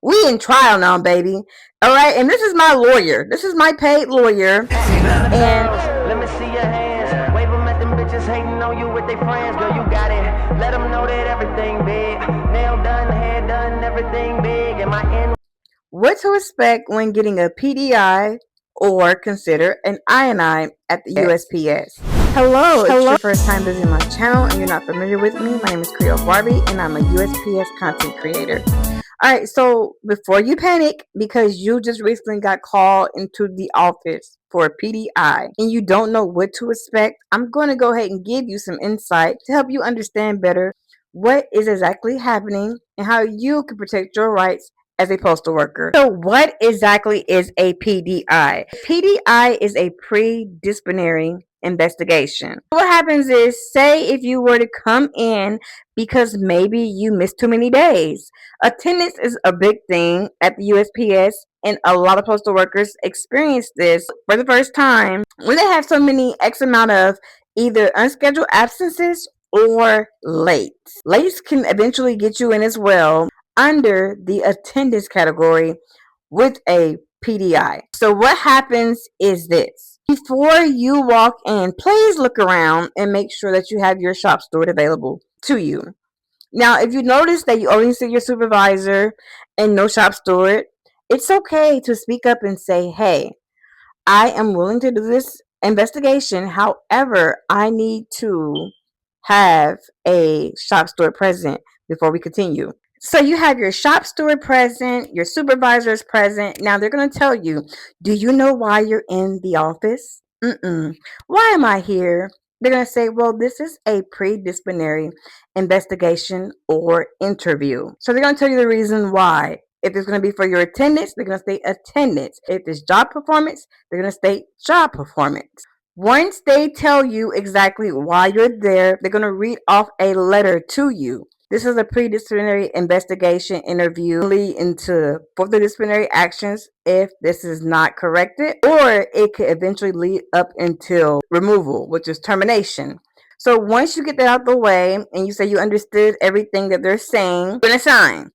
We in trial now, baby. All right, and this is my lawyer. This is my paid lawyer. And let me see your hands. Wave them at them bitches hating on you with their friends. Girl, you got it. Let them know that everything big. Nail done, hair done, everything big. Am I in? what to expect when getting a PDI or consider an INI at the USPS. Hello, if it's your first time visiting my channel and you're not familiar with me, my name is Creole Barbie and I'm a USPS content creator. Alright, so before you panic because you just recently got called into the office for a PDI and you don't know what to expect, I'm going to go ahead and give you some insight to help you understand better what is exactly happening and how you can protect your rights as a postal worker. So what exactly is a PDI? PDI is a pre-disciplinary investigation. What happens is, say if you were to come in because maybe you missed too many days. Attendance is a big thing at the USPS, and a lot of postal workers experience this for the first time when they have so many X amount of either unscheduled absences or late. Late can eventually get you in as well under the attendance category with a PDI. So what happens is this. Before you walk in, please look around and make sure that you have your shop steward available to you. Now, if you notice that you only see your supervisor and no shop steward, it's okay to speak up and say, hey, I am willing to do this investigation. However, I need to have a shop steward present before we continue. So you have your shop steward present, your supervisor is present. Now they're going to tell you, do you know why you're in the office? Why am I here? They're going to say, well, this is a pre-disciplinary investigation or interview. So they're going to tell you the reason why. If it's going to be for your attendance, they're going to state attendance. If it's job performance, they're going to state job performance. Once they tell you exactly why you're there, they're going to read off a letter to you. This is a pre-disciplinary investigation interview lead into further disciplinary actions if this is not corrected, or it could eventually lead up until removal, which is termination. So once you get that out the way and you say you understood everything that they're saying, you're going to sign.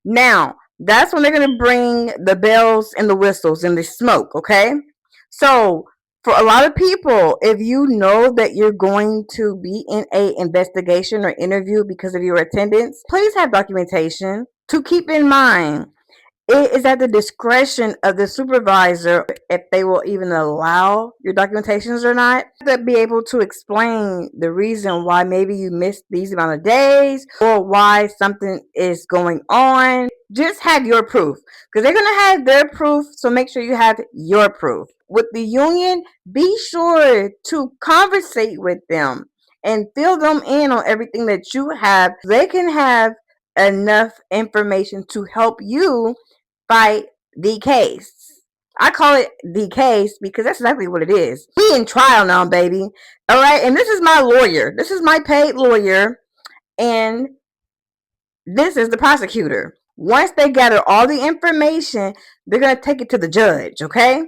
Now, that's when they're going to bring the bells and the whistles and the smoke, okay? So for a lot of people, if you know that you're going to be in a investigation or interview because of your attendance, please have documentation. To keep in mind, it is at the discretion of the supervisor if they will even allow your documentations or not. To be able to explain the reason why maybe you missed these amount of days or why something is going on. Just have your proof because they're going to have their proof. So make sure you have your proof. With the union, be sure to conversate with them and fill them in on everything that you have. They can have enough information to help you fight the case. I call it the case because that's exactly what it is. We in trial now, baby. All right, and this is my lawyer. This is my paid lawyer, and this is the prosecutor. Once they gather all the information, they're going to take it to the judge, okay?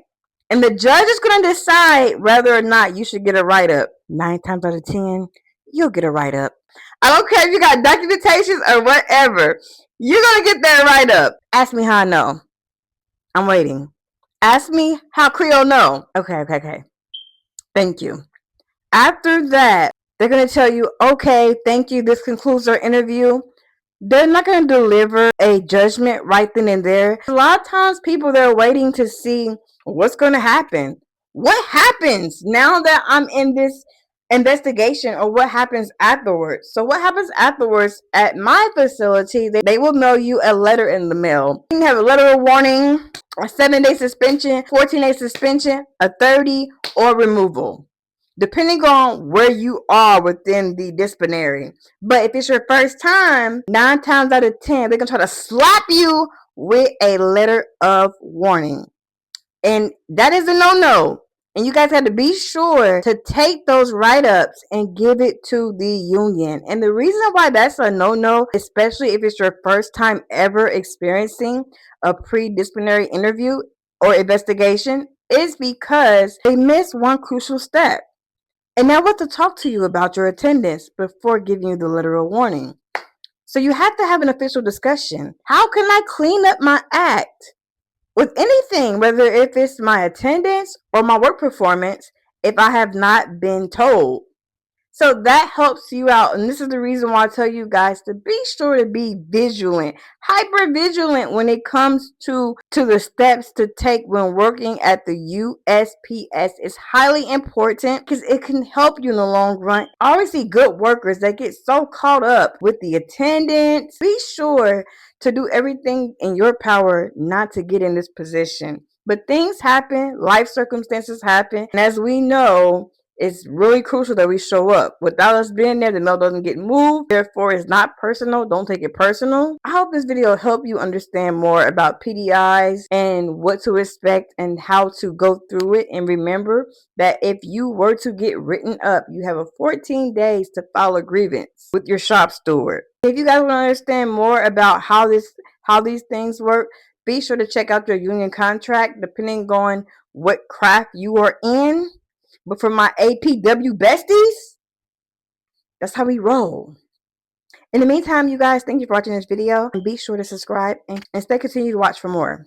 And the judge is going to decide whether or not you should get a write-up. 9 times out of 10, you'll get a write-up. I don't care if you got documentations or whatever. You're going to get that write-up. Ask me how I know. I'm waiting. Ask me how Creole know. Okay. Thank you. After that, they're going to tell you, okay, thank you. This concludes our interview. They're not going to deliver a judgment right then and there. A lot of times people, they're waiting to see what's going to happen. What happens now that I'm in this investigation, or what happens afterwards? So what happens afterwards at my facility, they will mail you a letter in the mail. You have a letter of warning, a 7-day suspension, 14-day suspension, a 30, or removal, depending on where you are within the disciplinary. But if it's your first time, 9 times out of 10, they're going to try to slap you with a letter of warning. And that is a no-no. And you guys have to be sure to take those write-ups and give it to the union. And the reason why that's a no-no, especially if it's your first time ever experiencing a pre-disciplinary interview or investigation, is because they miss one crucial step. And now what to talk to you about your attendance before giving you the letter of warning. So you have to have an official discussion. How can I clean up my act with anything, whether if it's my attendance or my work performance, if I have not been told? So that helps you out. And this is the reason why I tell you guys to be sure to be vigilant, hyper vigilant when it comes to the steps to take when working at the USPS. It's highly important because it can help you in the long run. I always see good workers that get so caught up with the attendance. Be sure to do everything in your power not to get in this position. But things happen, life circumstances happen, and as we know, it's really crucial that we show up. Without us being there, the mail doesn't get moved. Therefore, it's not personal. Don't take it personal. I hope this video helped you understand more about PDIs and what to expect and how to go through it. And remember that if you were to get written up, you have 14 days to file a grievance with your shop steward. If you guys want to understand more about how these things work, be sure to check out your union contract depending on what craft you are in. But for my APW besties, that's how we roll. In the meantime, you guys, thank you for watching this video. And be sure to subscribe and stay continue to watch for more.